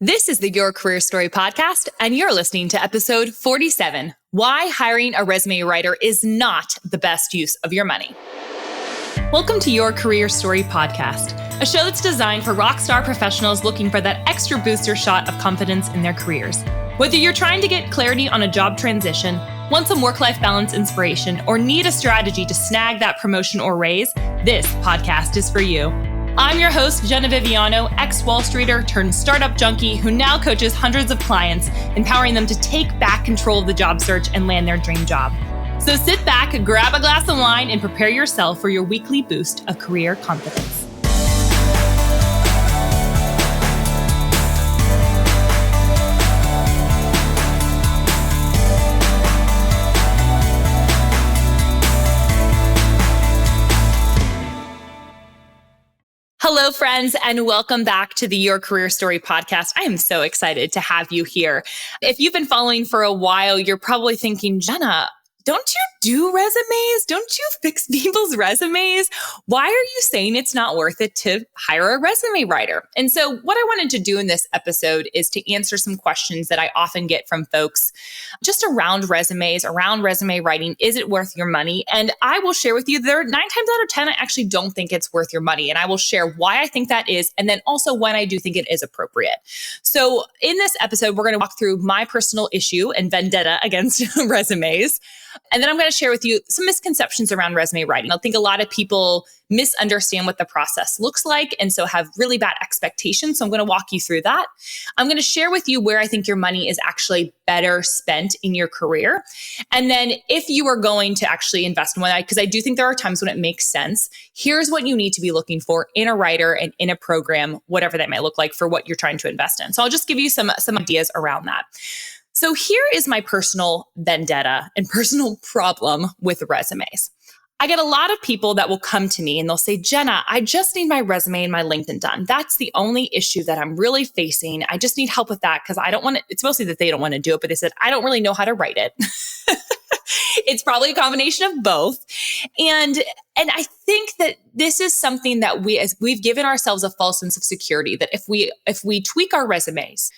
This is the Your Career Story podcast, and you're listening to episode 47, Why Hiring a Resume Writer is Not the Best Use of Your Money. Welcome to Your Career Story podcast, a show that's designed for rockstar professionals looking for that extra booster shot of confidence in their careers. Whether you're trying to get clarity on a job transition, want some work-life balance inspiration, or need a strategy to snag that promotion or raise, this podcast is for you. I'm your host, Jenna Viviano, ex-Wall Streeter turned startup junkie who now coaches hundreds of clients, empowering them to take back control of the job search and land their dream job. So sit back, grab a glass of wine, and prepare yourself for your weekly boost of career confidence. Hello, friends, and welcome back to the Your Career Story podcast. I am so excited to have you here. If you've been following for a while, you're probably thinking, Jenna, don't you do resumes? Don't you fix people's resumes? Why are you saying it's not worth it to hire a resume writer? And so what I wanted to do in this episode is to answer some questions that I often get from folks just around resumes, around resume writing. Is it worth your money? And I will share with you there 9 times out of 10, I actually don't think it's worth your money. And I will share why I think that is, and then also when I do think it is appropriate. So in this episode, we're going to walk through my personal issue and vendetta against resumes. And then I'm going to share with you some misconceptions around resume writing. I think a lot of people misunderstand what the process looks like and so have really bad expectations. So I'm going to walk you through that. I'm going to share with you where I think your money is actually better spent in your career. And then if you are going to actually invest in one, because I do think there are times when it makes sense, here's what you need to be looking for in a writer and in a program, whatever that might look like for what you're trying to invest in. So I'll just give you some ideas around that. So here is my personal vendetta and personal problem with resumes. I get a lot of people that will come to me and they'll say, Jenna, I just need my resume and my LinkedIn done. That's the only issue that I'm really facing. I just need help with that because I don't want to, it's mostly that they don't want to do it, but they said, I don't really know how to write it. It's probably a combination of both. And I think that this is something that we've given ourselves a false sense of security that if we tweak our resumes,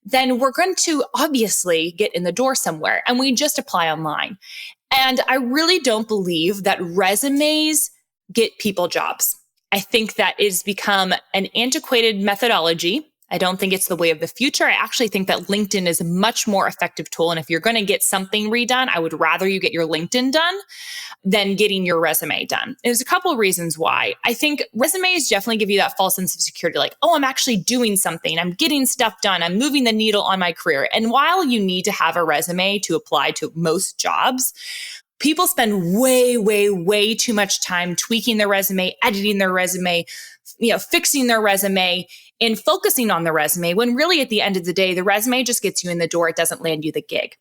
then we're going to obviously get in the door somewhere and we just apply online. And I really don't believe that resumes get people jobs. I think that it's become an antiquated methodology. I don't think it's the way of the future. I actually think that LinkedIn is a much more effective tool. And if you're going to get something redone, I would rather you get your LinkedIn done than getting your resume done. There's a couple of reasons why. I think resumes definitely give you that false sense of security, like, oh, I'm actually doing something. I'm getting stuff done. I'm moving the needle on my career. And while you need to have a resume to apply to most jobs, people spend way, way, way too much time tweaking their resume, editing their resume, fixing their resume, and focusing on the resume when really at the end of the day, the resume just gets you in the door. It doesn't land you the gig.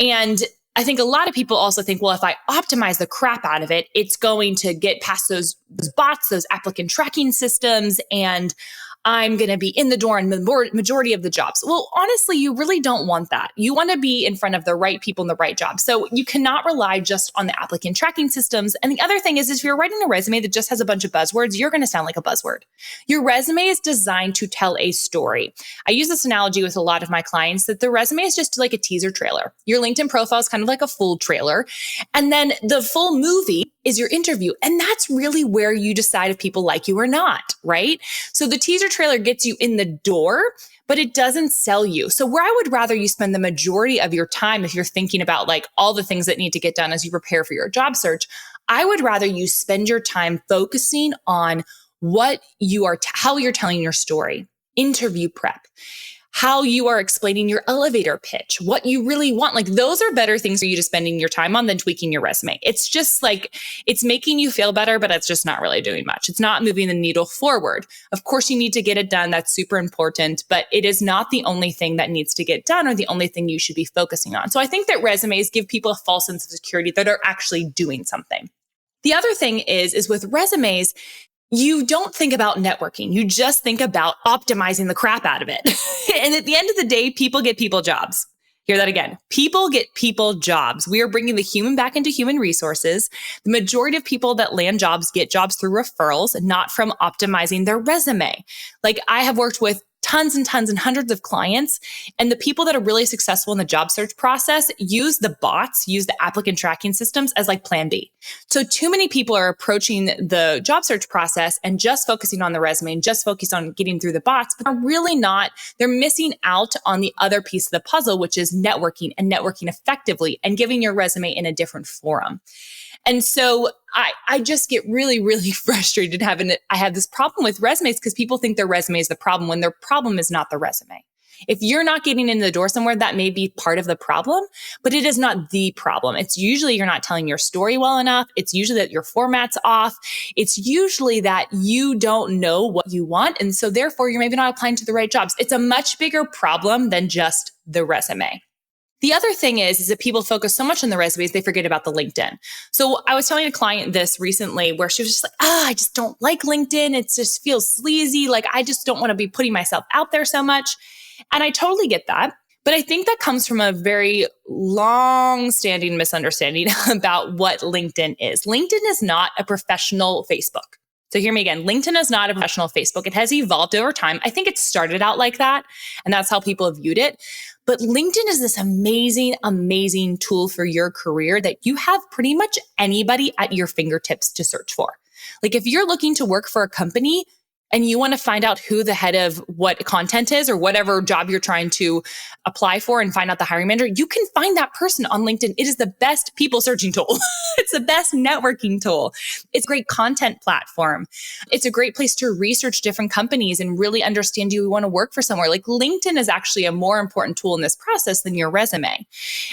And I think a lot of people also think, well, if I optimize the crap out of it, it's going to get past those bots, those applicant tracking systems, and I'm going to be in the door in the majority of the jobs. Well, honestly, you really don't want that. You want to be in front of the right people in the right jobs. So you cannot rely just on the applicant tracking systems. And the other thing is if you're writing a resume that just has a bunch of buzzwords, you're going to sound like a buzzword. Your resume is designed to tell a story. I use this analogy with a lot of my clients that the resume is just like a teaser trailer. Your LinkedIn profile is kind of like a full trailer. And then the full movie is your interview. And that's really where you decide if people like you or not, right? So the teaser trailer gets you in the door, but it doesn't sell you. So where I would rather you spend the majority of your time, if you're thinking about like all the things that need to get done as you prepare for your job search, I would rather you spend your time focusing on what you are, how you're telling your story, interview prep, how you are explaining your elevator pitch, what you really want. Like those are better things for you to spending your time on than tweaking your resume. It's just like, it's making you feel better, but it's just not really doing much. It's not moving the needle forward. Of course, you need to get it done. That's super important, but it is not the only thing that needs to get done or the only thing you should be focusing on. So I think that resumes give people a false sense of security that are actually doing something. The other thing is with resumes, you don't think about networking. You just think about optimizing the crap out of it. And at the end of the day, people get people jobs. Hear that again. People get people jobs. We are bringing the human back into human resources. The majority of people that land jobs get jobs through referrals, not from optimizing their resume. Like I have worked with tons and tons and hundreds of clients. And the people that are really successful in the job search process use the bots, use the applicant tracking systems as like plan B. So too many people are approaching the job search process and just focusing on the resume and just focused on getting through the bots, but they're really not. They're missing out on the other piece of the puzzle, which is networking and networking effectively and giving your resume in a different forum. And so I just get really, really frustrated I have this problem with resumes because people think their resume is the problem when their problem is not the resume. If you're not getting in the door somewhere, that may be part of the problem, but it is not the problem. It's usually you're not telling your story well enough. It's usually that your format's off. It's usually that you don't know what you want. And so therefore, you're maybe not applying to the right jobs. It's a much bigger problem than just the resume. The other thing is that people focus so much on the resumes, they forget about the LinkedIn. So I was telling a client this recently where she was just like, I just don't like LinkedIn. It just feels sleazy. Like, I just don't want to be putting myself out there so much. And I totally get that. But I think that comes from a very long-standing misunderstanding about what LinkedIn is. LinkedIn is not a professional Facebook. So hear me again. LinkedIn is not a professional Facebook. It has evolved over time. I think it started out like that, and that's how people have viewed it. But LinkedIn is this amazing, amazing tool for your career that you have pretty much anybody at your fingertips to search for. Like if you're looking to work for a company and you want to find out who the head of what content is or whatever job you're trying to apply for and find out the hiring manager, you can find that person on LinkedIn. It is the best people searching tool. It's the best networking tool. It's a great content platform. It's a great place to research different companies and really understand, do you want to work for somewhere? Like LinkedIn is actually a more important tool in this process than your resume.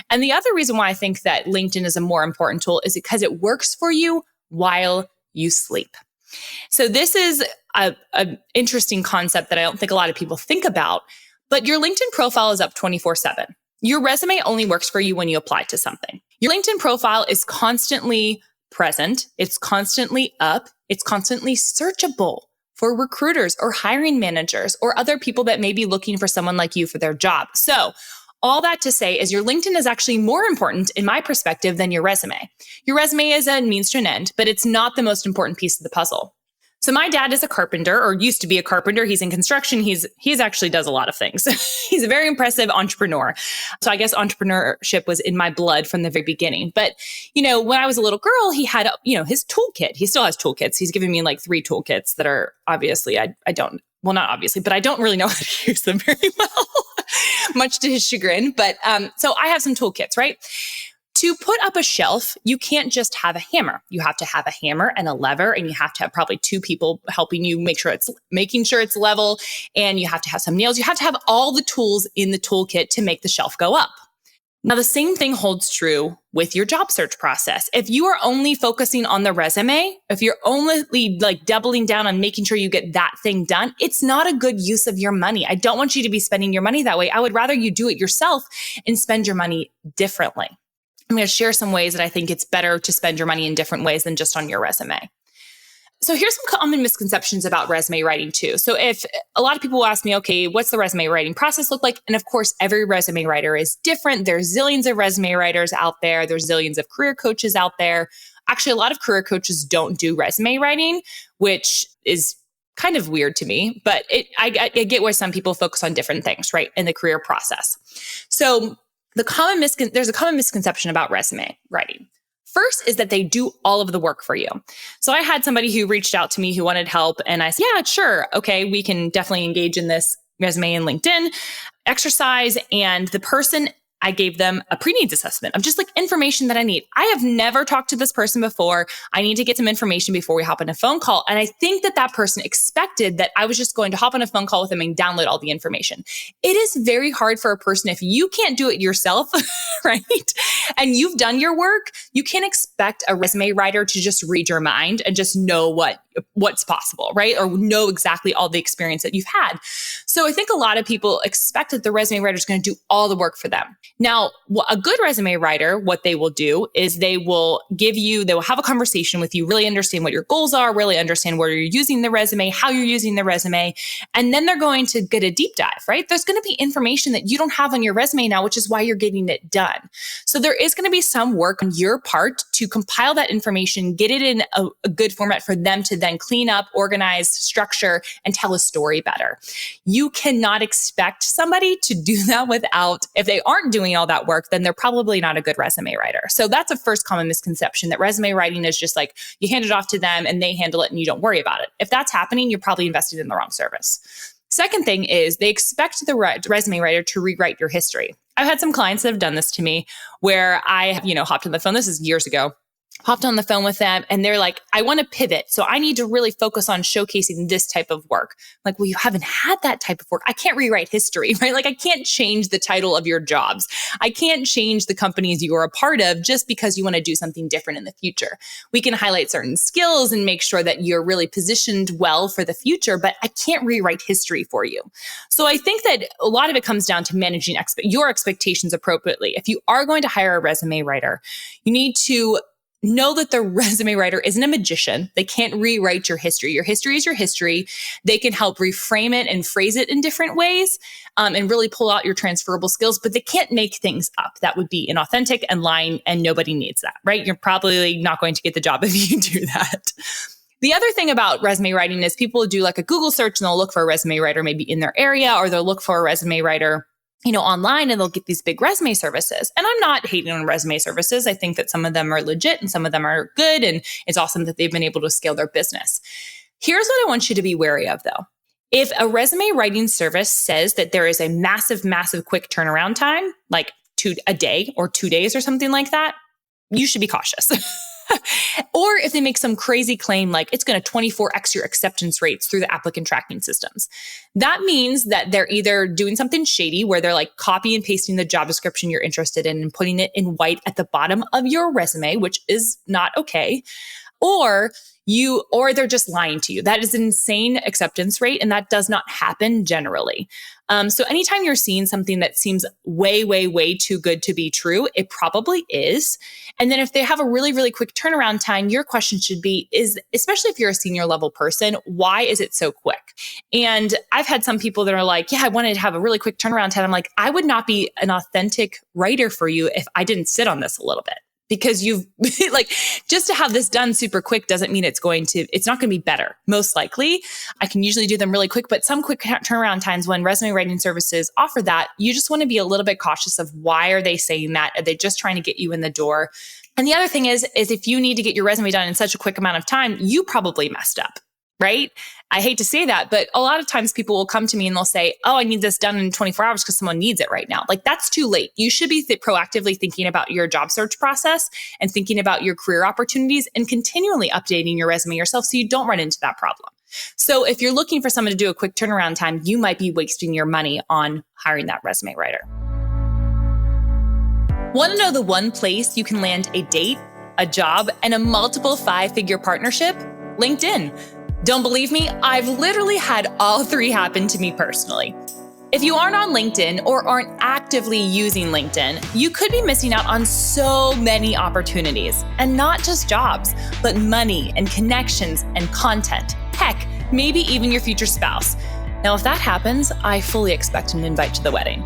And the other reason why I think that LinkedIn is a more important tool is because it works for you while you sleep. So this is an interesting concept that I don't think a lot of people think about, but your LinkedIn profile is up 24/7. Your resume only works for you when you apply to something. Your LinkedIn profile is constantly present. It's constantly up. It's constantly searchable for recruiters or hiring managers or other people that may be looking for someone like you for their job. So all that to say is your LinkedIn is actually more important in my perspective than your resume. Your resume is a means to an end, but it's not the most important piece of the puzzle. So my dad is a carpenter, or used to be a carpenter. He's in construction. He's actually does a lot of things. He's a very impressive entrepreneur. So I guess entrepreneurship was in my blood from the very beginning. But, when I was a little girl, he had, his toolkit. He still has toolkits. He's given me like 3 toolkits that are obviously, I don't, well, not obviously, but I don't really know how to use them very well, much to his chagrin. But so I have some toolkits, right? To put up a shelf, you can't just have a hammer. You have to have a hammer and a lever, and you have to have probably 2 people helping you making sure it's level. And you have to have some nails. You have to have all the tools in the toolkit to make the shelf go up. Now, the same thing holds true with your job search process. If you are only focusing on the resume, if you're only like doubling down on making sure you get that thing done, it's not a good use of your money. I don't want you to be spending your money that way. I would rather you do it yourself and spend your money differently. I'm going to share some ways that I think it's better to spend your money in different ways than just on your resume. So here's some common misconceptions about resume writing too. So if a lot of people will ask me, okay, what's the resume writing process look like? And of course, every resume writer is different. There's zillions of resume writers out there. There's zillions of career coaches out there. Actually, a lot of career coaches don't do resume writing, which is kind of weird to me, but I get why some people focus on different things, right, in the career process. So there's a common misconception about resume writing. First is that they do all of the work for you. So I had somebody who reached out to me who wanted help, and I said, yeah, sure. Okay, we can definitely engage in this resume and LinkedIn exercise. And the person, I gave them a pre-needs assessment of just like information that I need. I have never talked to this person before. I need to get some information before we hop on a phone call. And I think that person expected that I was just going to hop on a phone call with them and download all the information. It is very hard for a person if you can't do it yourself, right? And you've done your work, you can't expect a resume writer to just read your mind and just know what's possible, right? Or know exactly all the experience that you've had. So I think a lot of people expect that the resume writer is going to do all the work for them. Now, a good resume writer, what they will do is they will have a conversation with you, really understand what your goals are, really understand where you're using the resume, how you're using the resume. And then they're going to get a deep dive, right? There's going to be information that you don't have on your resume now, which is why you're getting it done. So there is going to be some work on your part to compile that information, get it in a good format for them to then clean up, organize, structure, and tell a story better. You cannot expect somebody to do that if they aren't doing all that work, then they're probably not a good resume writer. So that's a first common misconception, that resume writing is just like you hand it off to them and they handle it and you don't worry about it. If that's happening, you're probably invested in the wrong service. Second thing is they expect the resume writer to rewrite your history. I've had some clients that have done this to me where I have, hopped on the phone. This is years ago. Hopped on the phone with them and they're like, I want to pivot. So I need to really focus on showcasing this type of work. I'm like, well, you haven't had that type of work. I can't rewrite history, right? Like I can't change the title of your jobs. I can't change the companies you are a part of just because you want to do something different in the future. We can highlight certain skills and make sure that you're really positioned well for the future, but I can't rewrite history for you. So I think that a lot of it comes down to managing your expectations appropriately. If you are going to hire a resume writer, you need to know that the resume writer isn't a magician. They can't rewrite your history. Your history is your history. They can help reframe it and phrase it in different ways and really pull out your transferable skills, but they can't make things up. That would be inauthentic and lying, and nobody needs that, right? You're probably not going to get the job if you do that. The other thing about resume writing is people do like a Google search and they'll look for a resume writer maybe in their area, or they'll look for a resume writer online, and they'll get these big resume services. And I'm not hating on resume services. I think that some of them are legit and some of them are good. And it's awesome that they've been able to scale their business. Here's what I want you to be wary of though. If a resume writing service says that there is a massive, massive quick turnaround time, like a day or 2 days or something like that, you should be cautious. Or if they make some crazy claim like it's going to 24x your acceptance rates through the applicant tracking systems, that means that they're either doing something shady where they're like copy and pasting the job description you're interested in and putting it in white at the bottom of your resume, which is not okay, or they're just lying to you. That is an insane acceptance rate, and that does not happen generally. So anytime you're seeing something that seems way, way, way too good to be true, it probably is. And then if they have a really, really quick turnaround time, your question should be, especially if you're a senior level person, why is it so quick? And I've had some people that are like, yeah, I wanted to have a really quick turnaround time. I'm like, I would not be an authentic writer for you if I didn't sit on this a little bit. Because you've like, just to have this done super quick doesn't mean it's not going to be better. Most likely, I can usually do them really quick, but some quick turnaround times when resume writing services offer that, you just want to be a little bit cautious of why are they saying that? Are they just trying to get you in the door? And the other thing is if you need to get your resume done in such a quick amount of time, you probably messed up, right? I hate to say that, but a lot of times people will come to me and they'll say, oh, I need this done in 24 hours because someone needs it right now. Like that's too late. You should be proactively thinking about your job search process and thinking about your career opportunities and continually updating your resume yourself so you don't run into that problem. So if you're looking for someone to do a quick turnaround time, you might be wasting your money on hiring that resume writer. Want to know the one place you can land a date, a job, and a multiple 5-figure partnership? LinkedIn. Don't believe me? I've literally had all 3 happen to me personally. If you aren't on LinkedIn or aren't actively using LinkedIn, you could be missing out on so many opportunities, and not just jobs, but money and connections and content. Heck, maybe even your future spouse. Now, if that happens, I fully expect an invite to the wedding.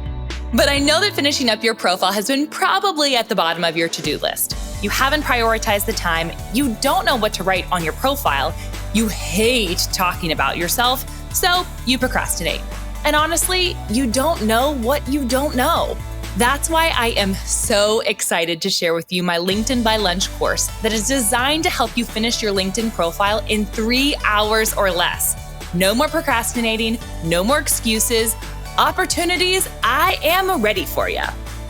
But I know that finishing up your profile has been probably at the bottom of your to-do list. You haven't prioritized the time, you don't know what to write on your profile, you hate talking about yourself, so you procrastinate. And honestly, you don't know what you don't know. That's why I am so excited to share with you my LinkedIn by Lunch course that is designed to help you finish your LinkedIn profile in 3 hours or less. No more procrastinating, no more excuses, opportunities. I am ready for you.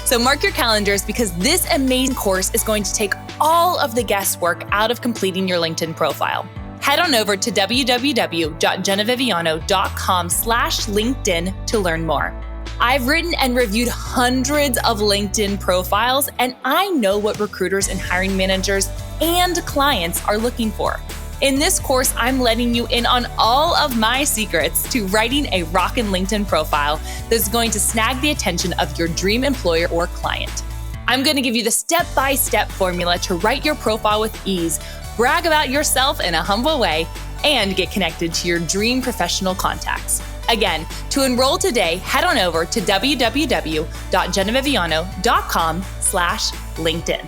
So mark your calendars because this amazing course is going to take all of the guesswork out of completing your LinkedIn profile. Head on over to www.jennaviviano.com/LinkedIn to learn more. I've written and reviewed hundreds of LinkedIn profiles, and I know what recruiters and hiring managers and clients are looking for. In this course, I'm letting you in on all of my secrets to writing a rockin' LinkedIn profile that's going to snag the attention of your dream employer or client. I'm going to give you the step-by-step formula to write your profile with ease, brag about yourself in a humble way, and get connected to your dream professional contacts. Again, to enroll today, head on over to www.jennaviviano.com/LinkedIn.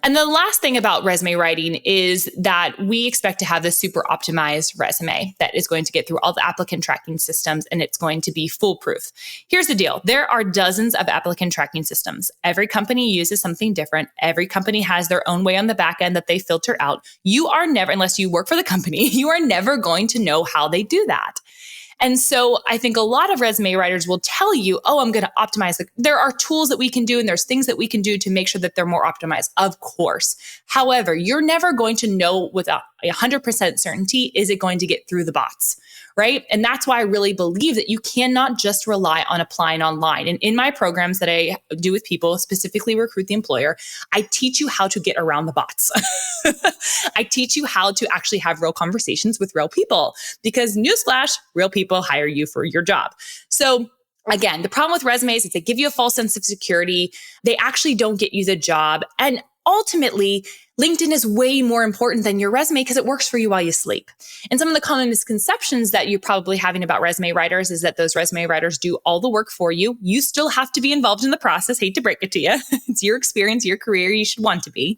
And the last thing about resume writing is that we expect to have this super optimized resume that is going to get through all the applicant tracking systems and it's going to be foolproof. Here's the deal. There are dozens of applicant tracking systems. Every company uses something different. Every company has their own way on the back end that they filter out. You are never, unless you work for the company, you are never going to know how they do that. And so I think a lot of resume writers will tell you, oh, I'm going to optimize. There are tools that we can do and there's things that we can do to make sure that they're more optimized. Of course. However, you're never going to know with 100% certainty, is it going to get through the bots, right? And that's why I really believe that you cannot just rely on applying online. And in my programs that I do with people, specifically Recruit the Employer, I teach you how to get around the bots. I teach you how to actually have real conversations with real people because newsflash, real people hire you for your job. So again, the problem with resumes is they give you a false sense of security. They actually don't get you the job. And ultimately, LinkedIn is way more important than your resume because it works for you while you sleep. And some of the common misconceptions that you're probably having about resume writers is that those resume writers do all the work for you. You still have to be involved in the process. Hate to break it to you. It's your experience, your career. You should want to be.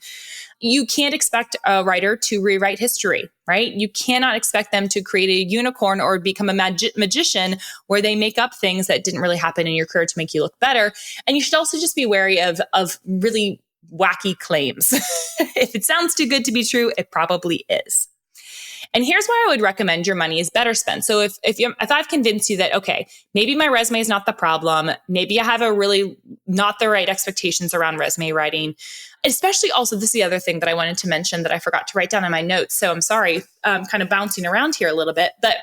You can't expect a writer to rewrite history, right? You cannot expect them to create a unicorn or become a magician where they make up things that didn't really happen in your career to make you look better. And you should also just be wary of really wacky claims. If it sounds too good to be true, it probably is. And here's why I would recommend your money is better spent. So if I've convinced you that, okay, maybe my resume is not the problem, maybe I have a really not the right expectations around resume writing, especially also, this is the other thing that I wanted to mention that I forgot to write down in my notes. So I'm sorry, I'm kind of bouncing around here a little bit, but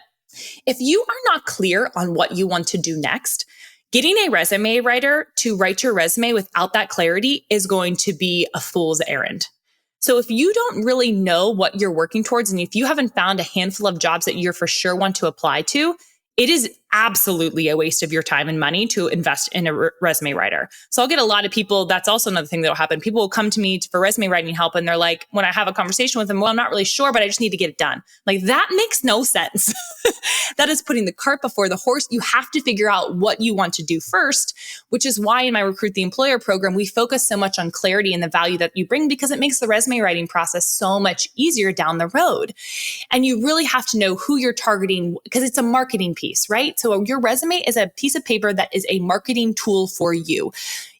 if you are not clear on what you want to do next, getting a resume writer to write your resume without that clarity is going to be a fool's errand. So if you don't really know what you're working towards, and if you haven't found a handful of jobs that you for sure want to apply to, it is absolutely a waste of your time and money to invest in a resume writer. So I'll get a lot of people, that's also another thing that'll happen. People will come to me for resume writing help and they're like, when I have a conversation with them, well, I'm not really sure, but I just need to get it done. Like that makes no sense. That is putting the cart before the horse. You have to figure out what you want to do first, which is why in my Recruit the Employer program, we focus so much on clarity and the value that you bring because it makes the resume writing process so much easier down the road. And you really have to know who you're targeting because it's a marketing piece, right? So your resume is a piece of paper that is a marketing tool for you.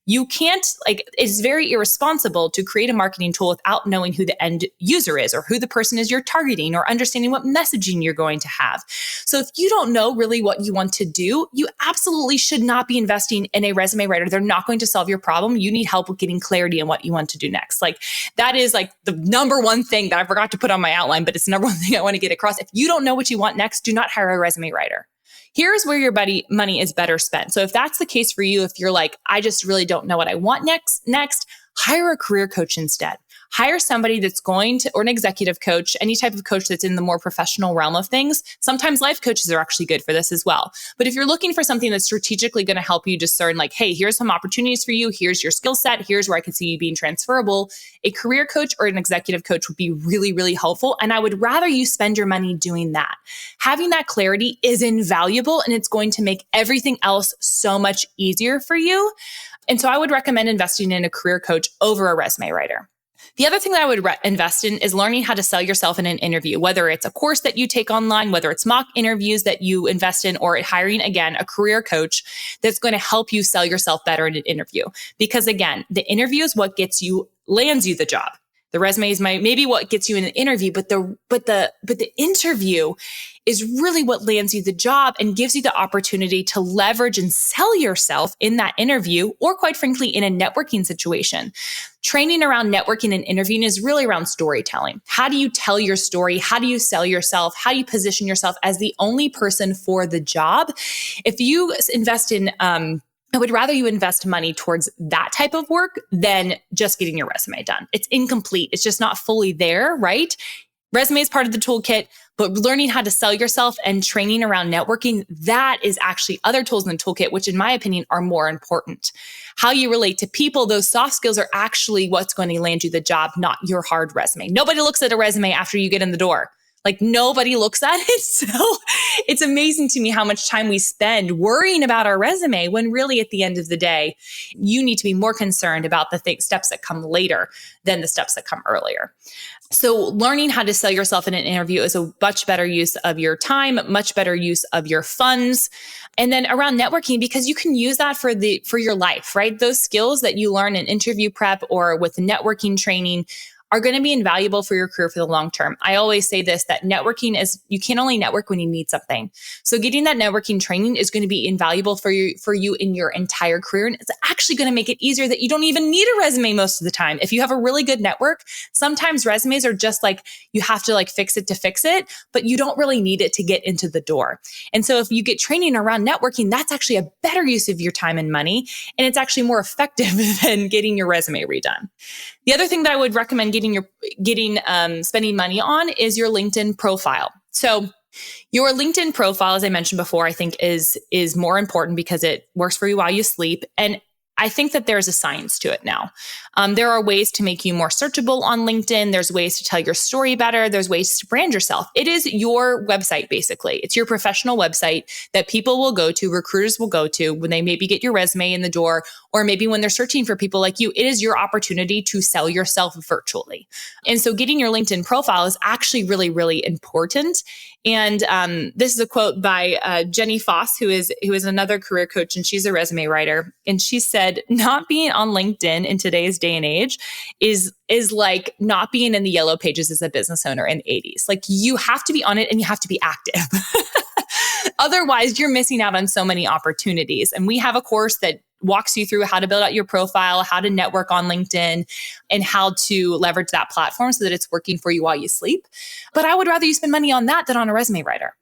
You can't, it's very irresponsible to create a marketing tool without knowing who the end user is or who the person is you're targeting or understanding what messaging you're going to have. So if you don't know really what you want to do, you absolutely should not be investing in a resume writer. They're not going to solve your problem. You need help with getting clarity on what you want to do next. That is the number one thing that I forgot to put on my outline, but it's the number one thing I want to get across. If you don't know what you want next, do not hire a resume writer. Here's where your money is better spent. So if that's the case for you, if you're like, I just really don't know what I want next, hire a career coach instead. Hire somebody that's going to, or an executive coach, any type of coach that's in the more professional realm of things. Sometimes life coaches are actually good for this as well. But if you're looking for something that's strategically going to help you discern hey, here's some opportunities for you. Here's your skill set. Here's where I can see you being transferable. A career coach or an executive coach would be really, really helpful. And I would rather you spend your money doing that. Having that clarity is invaluable and it's going to make everything else so much easier for you. And so I would recommend investing in a career coach over a resume writer. The other thing that I would invest in is learning how to sell yourself in an interview, whether it's a course that you take online, whether it's mock interviews that you invest in, or hiring, again, a career coach that's going to help you sell yourself better in an interview. Because again, the interview is what lands you the job. The resume is maybe what gets you in an interview, but the interview is really what lands you the job and gives you the opportunity to leverage and sell yourself in that interview, or quite frankly, in a networking situation. Training around networking and interviewing is really around storytelling. How do you tell your story? How do you sell yourself? How do you position yourself as the only person for the job? If you invest in I would rather you invest money towards that type of work than just getting your resume done. It's incomplete. It's just not fully there, right? Resume is part of the toolkit, but learning how to sell yourself and training around networking, that is actually other tools in the toolkit, which in my opinion are more important. How you relate to people, those soft skills are actually what's going to land you the job, not your hard resume. Nobody looks at a resume after you get in the door. Like nobody looks at it. So it's amazing to me how much time we spend worrying about our resume when really at the end of the day, you need to be more concerned about the steps that come later than the steps that come earlier. So learning how to sell yourself in an interview is a much better use of your time, much better use of your funds. And then around networking, because you can use that for your life, right? Those skills that you learn in interview prep or with networking training are going to be invaluable for your career for the long term. I always say this, that networking is, you can only network when you need something. So getting that networking training is going to be invaluable for you in your entire career. And it's actually going to make it easier that you don't even need a resume most of the time. If you have a really good network, sometimes resumes are just like, you have to like fix it, but you don't really need it to get into the door. And so if you get training around networking, that's actually a better use of your time and money. And it's actually more effective than getting your resume redone. The other thing that I would recommend spending money on is your LinkedIn profile. So your LinkedIn profile, as I mentioned before, I think is more important because it works for you while you sleep. And I think that there's a science to it now. There are ways to make you more searchable on LinkedIn. There's ways to tell your story better. There's ways to brand yourself. It is your website, basically. It's your professional website that people will go to, recruiters will go to when they maybe get your resume in the door, or maybe when they're searching for people like you. It is your opportunity to sell yourself virtually. And so getting your LinkedIn profile is actually really, really important. And this is a quote by Jenny Foss, who is another career coach, and she's a resume writer. And she said, not being on LinkedIn in today's day and age is like not being in the yellow pages as a business owner in the 80s. Like you have to be on it and you have to be active. Otherwise, you're missing out on so many opportunities. And we have a course that walks you through how to build out your profile, how to network on LinkedIn, and how to leverage that platform so that it's working for you while you sleep. But I would rather you spend money on that than on a resume writer.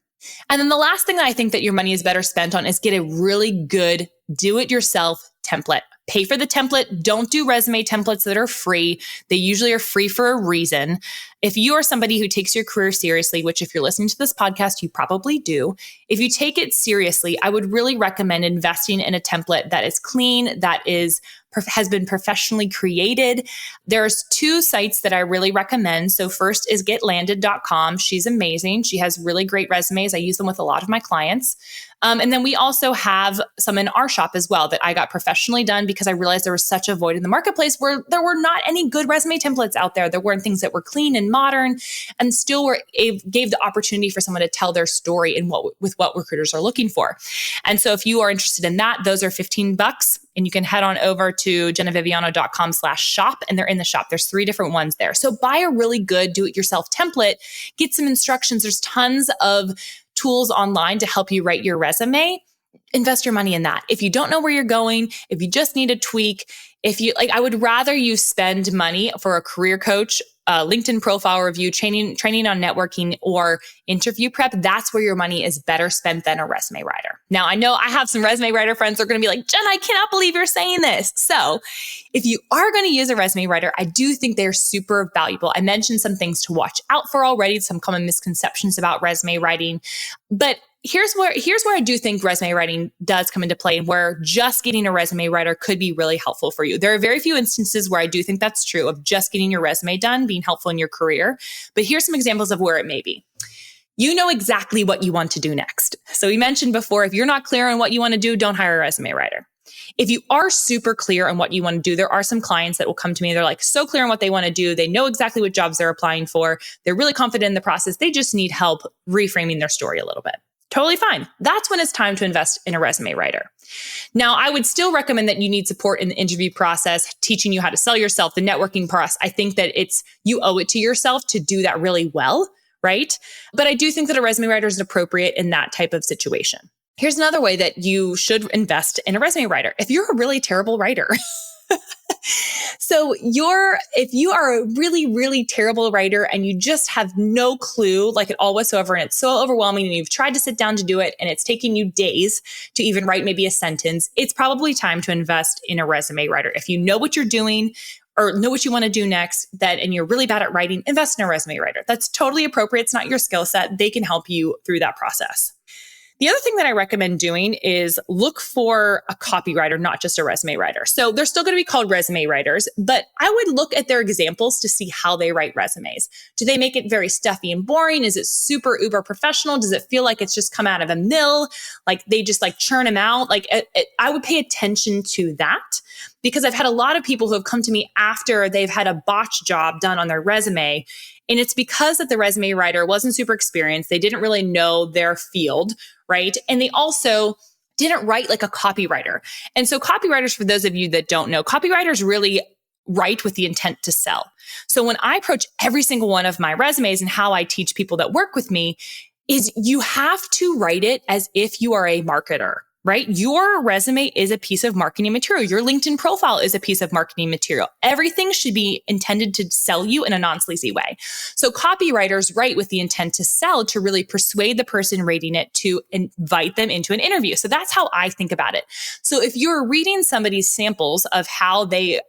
And then the last thing that I think that your money is better spent on is get a really good do-it-yourself template. Pay for the template. Don't do resume templates that are free. They usually are free for a reason. If you are somebody who takes your career seriously, which if you're listening to this podcast, you probably do. If you take it seriously, I would really recommend investing in a template that is clean, that has been professionally created. There's two sites that I really recommend. So first is getlanded.com. She's amazing. She has really great resumes. I use them with a lot of my clients. And then we also have some in our shop as well that I got professionally done because I realized there was such a void in the marketplace where there were not any good resume templates out there. There weren't things that were clean and modern and still gave the opportunity for someone to tell their story with what recruiters are looking for. And so if you are interested in that, those are $15 and you can head on over to jennaviviano.com/shop and they're in the shop. There's 3 different ones there. So buy a really good do-it-yourself template, get some instructions. There's tons of tools online to help you write your resume. Invest your money in that. If you don't know where you're going, if you just need a tweak, I would rather you spend money for a career coach, LinkedIn profile review, training on networking, or interview prep. That's where your money is better spent than a resume writer. Now, I know I have some resume writer friends that are going to be like, Jen, I cannot believe you're saying this. So if you are going to use a resume writer, I do think they're super valuable. I mentioned some things to watch out for already, some common misconceptions about resume writing. But here's where I do think resume writing does come into play and where just getting a resume writer could be really helpful for you. There are very few instances where I do think that's true of just getting your resume done, being helpful in your career. But here's some examples of where it may be. You know exactly what you want to do next. So we mentioned before, if you're not clear on what you want to do, don't hire a resume writer. If you are super clear on what you want to do, there are some clients that will come to me. They're like so clear on what they want to do. They know exactly what jobs they're applying for. They're really confident in the process. They just need help reframing their story a little bit. Totally fine. That's when it's time to invest in a resume writer. Now, I would still recommend that you need support in the interview process, teaching you how to sell yourself, the networking process. I think that you owe it to yourself to do that really well, right? But I do think that a resume writer is appropriate in that type of situation. Here's another way that you should invest in a resume writer. If you're a really terrible writer, So if you are a really, really terrible writer and you just have no clue, like at all whatsoever, and it's so overwhelming and you've tried to sit down to do it and it's taking you days to even write maybe a sentence, it's probably time to invest in a resume writer. If you know what you're doing or know what you want to do next, and you're really bad at writing, invest in a resume writer. That's totally appropriate. It's not your skill set. They can help you through that process. The other thing that I recommend doing is look for a copywriter, not just a resume writer. So they're still going to be called resume writers, but I would look at their examples to see how they write resumes. Do they make it very stuffy and boring? Is it super uber professional? Does it feel like it's just come out of a mill? Like they just like churn them out? I would pay attention to that, because I've had a lot of people who have come to me after they've had a botch job done on their resume. And it's because that the resume writer wasn't super experienced. They didn't really know their field, right? And they also didn't write like a copywriter. And so copywriters, for those of you that don't know, copywriters really write with the intent to sell. So when I approach every single one of my resumes and how I teach people that work with me is you have to write it as if you are a marketer. Right? Your resume is a piece of marketing material. Your LinkedIn profile is a piece of marketing material. Everything should be intended to sell you in a non-sleazy way. So copywriters write with the intent to sell, to really persuade the person reading it to invite them into an interview. So that's how I think about it. So if you're reading somebody's samples of how they,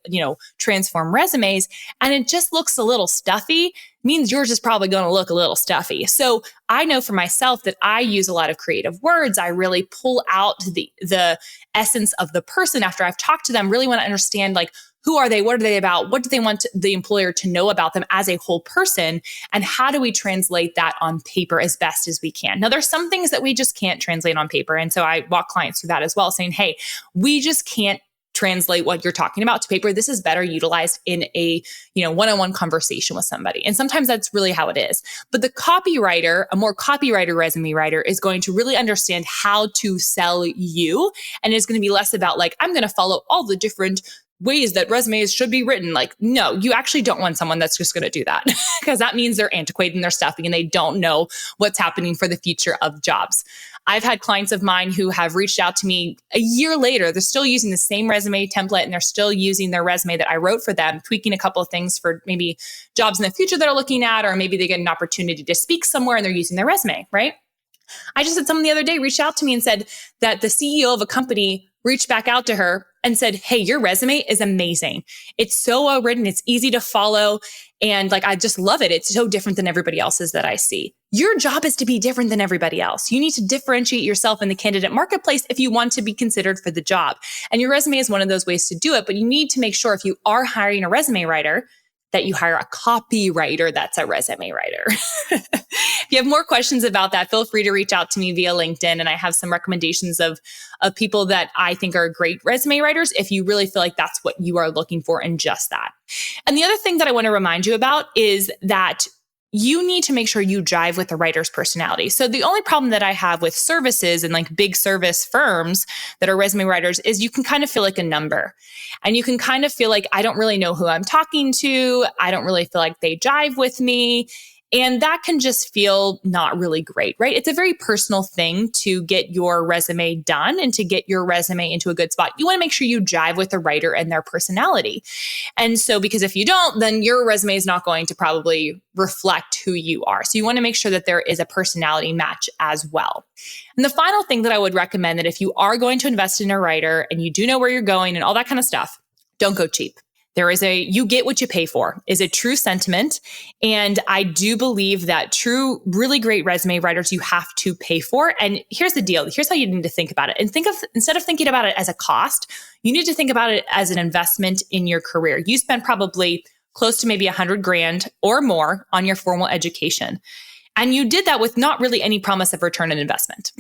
transform resumes and it just looks a little stuffy, means yours is probably going to look a little stuffy. So I know for myself that I use a lot of creative words. I really pull out the essence of the person after I've talked to them, really want to understand like, who are they? What are they about? What do they want the employer to know about them as a whole person? And how do we translate that on paper as best as we can? Now, there's some things that we just can't translate on paper. And so I walk clients through that as well, saying, hey, we just can't translate what you're talking about to paper. This is better utilized in a, one-on-one conversation with somebody. And sometimes that's really how it is. But the copywriter, a more copywriter resume writer, is going to really understand how to sell you. And it's going to be less about like, I'm going to follow all the different ways that resumes should be written. Like, no, you actually don't want someone that's just going to do that, because that means they're antiquated and they're stuffy and they don't know what's happening for the future of jobs. I've had clients of mine who have reached out to me a year later. They're still using the same resume template and they're still using their resume that I wrote for them, tweaking a couple of things for maybe jobs in the future they're looking at, or maybe they get an opportunity to speak somewhere and they're using their resume, right? I just had someone the other day reach out to me and said that the CEO of a company reached back out to her and said, hey, your resume is amazing. It's so well written. It's easy to follow. And I just love it. It's so different than everybody else's that I see. Your job is to be different than everybody else. You need to differentiate yourself in the candidate marketplace if you want to be considered for the job. And your resume is one of those ways to do it. But you need to make sure if you are hiring a resume writer, that you hire a copywriter that's a resume writer. If you have more questions about that, feel free to reach out to me via LinkedIn. And I have some recommendations of people that I think are great resume writers if you really feel like that's what you are looking for in just that. And the other thing that I want to remind you about is that you need to make sure you jive with the writer's personality. So the only problem that I have with services and big service firms that are resume writers is you can kind of feel like a number. And you can kind of feel like, I don't really know who I'm talking to. I don't really feel like they jive with me. And that can just feel not really great, right? It's a very personal thing to get your resume done and to get your resume into a good spot. You want to make sure you jive with the writer and their personality. And so, because if you don't, then your resume is not going to probably reflect who you are. So you want to make sure that there is a personality match as well. And the final thing that I would recommend, that if you are going to invest in a writer and you do know where you're going and all that kind of stuff, don't go cheap. There is you get what you pay for is a true sentiment. And I do believe that true, really great resume writers you have to pay for. And here's the deal. Here's how you need to think about it. And instead of thinking about it as a cost, you need to think about it as an investment in your career. You spend probably close to maybe $100,000 or more on your formal education. And you did that with not really any promise of return on investment,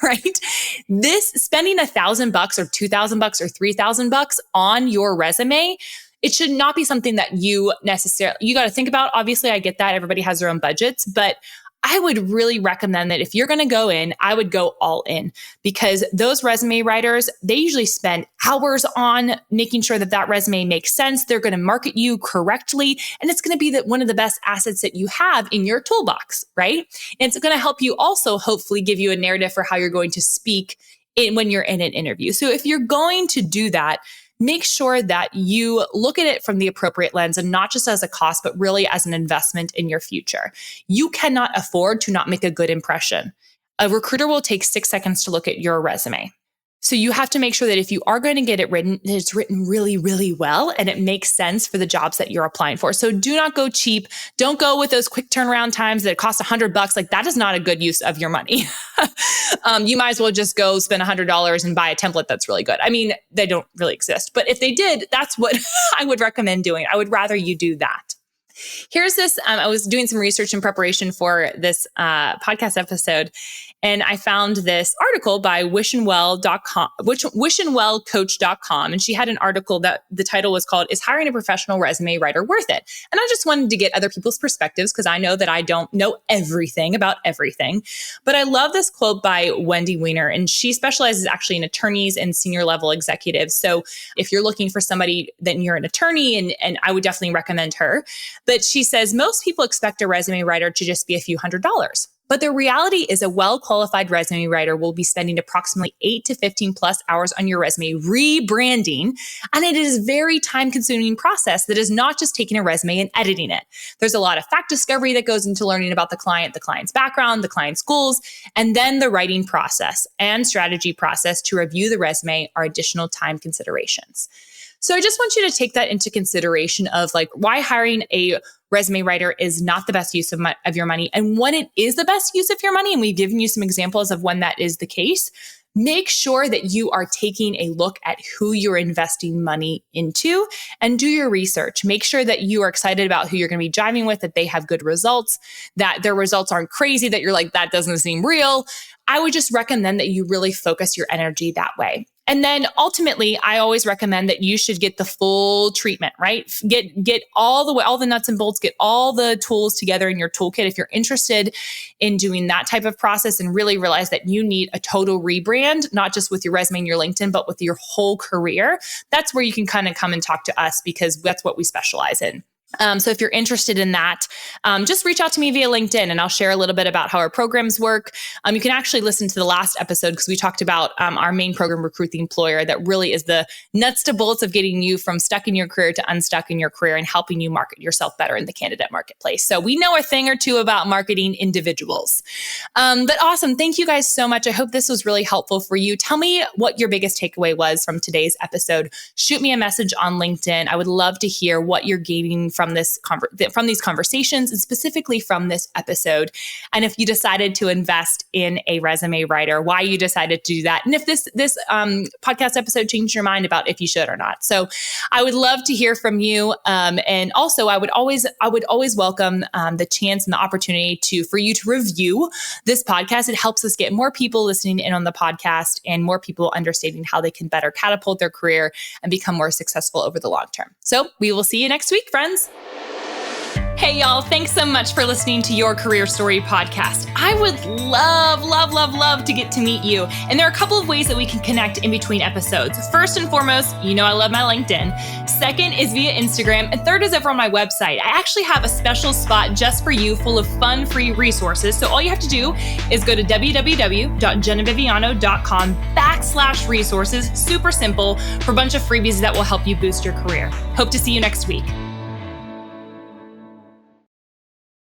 right? This spending $1,000 or $2,000 or $3,000 on your resume, it should not be something that you got to think about. Obviously, I get that. Everybody has their own budgets, but I would really recommend that if you're going to go in, I would go all in, because those resume writers, they usually spend hours on making sure that resume makes sense. They're going to market you correctly, and it's going to be one of the best assets that you have in your toolbox, right? And it's going to help you also hopefully give you a narrative for how you're going to speak when you're in an interview. So if you're going to do that, make sure that you look at it from the appropriate lens and not just as a cost, but really as an investment in your future. You cannot afford to not make a good impression. A recruiter will take 6 seconds to look at your resume. So you have to make sure that if you are going to get it written, that it's written really, really well and it makes sense for the jobs that you're applying for. So do not go cheap. Don't go with those quick turnaround times that cost $100. Like that is not a good use of your money. You might as well just go spend $100 and buy a template that's really good. I mean, they don't really exist, but if they did, that's what I would recommend doing. I would rather you do that. Here's this. I was doing some research in preparation for this podcast episode, and I found this article by wishandwellcoach.com. And she had an article that the title was called, "Is Hiring a Professional Resume Writer Worth It?" And I just wanted to get other people's perspectives because I know that I don't know everything about everything. But I love this quote by Wendy Weiner, and she specializes actually in attorneys and senior level executives. So if you're looking for somebody, then you're an attorney, and I would definitely recommend her. But she says, most people expect a resume writer to just be a few $100s. But the reality is a well-qualified resume writer will be spending approximately 8 to 15 plus hours on your resume rebranding. And it is a very time-consuming process that is not just taking a resume and editing it. There's a lot of fact discovery that goes into learning about the client's background, the client's goals, and then the writing process and strategy process to review the resume are additional time considerations. So I just want you to take that into consideration of like why hiring a resume writer is not the best use of your money, and when it is the best use of your money, and we've given you some examples of when that is the case. Make sure that you are taking a look at who you're investing money into and do your research. Make sure that you are excited about who you're going to be driving with, that they have good results, that their results aren't crazy, that you're like, that doesn't seem real. I would just recommend that you really focus your energy that way. And then ultimately, I always recommend that you should get the full treatment, right? Get all the nuts and bolts, get all the tools together in your toolkit. If you're interested in doing that type of process and really realize that you need a total rebrand, not just with your resume and your LinkedIn, but with your whole career, that's where you can kind of come and talk to us because that's what we specialize in. So if you're interested in that, just reach out to me via LinkedIn and I'll share a little bit about how our programs work. You can actually listen to the last episode because we talked about our main program, Recruit the Employer, that really is the nuts to bolts of getting you from stuck in your career to unstuck in your career and helping you market yourself better in the candidate marketplace. So we know a thing or two about marketing individuals. But awesome. Thank you guys so much. I hope this was really helpful for you. Tell me what your biggest takeaway was from today's episode. Shoot me a message on LinkedIn. I would love to hear what you're gaining from these conversations and specifically from this episode. And if you decided to invest in a resume writer, why you decided to do that. And if this podcast episode changed your mind about if you should or not. So I would love to hear from you. And also I would always welcome the chance and the opportunity for you to review this podcast. It helps us get more people listening in on the podcast and more people understanding how they can better catapult their career and become more successful over the long term. So we will see you next week, friends. Hey, y'all. Thanks so much for listening to Your Career Story podcast. I would love to get to meet you. And there are a couple of ways that we can connect in between episodes. First and foremost, you know I love my LinkedIn. Second is via Instagram. And third is over on my website. I actually have a special spot just for you full of fun, free resources. So all you have to do is go to www.jennaviviano.com/resources. Super simple for a bunch of freebies that will help you boost your career. Hope to see you next week.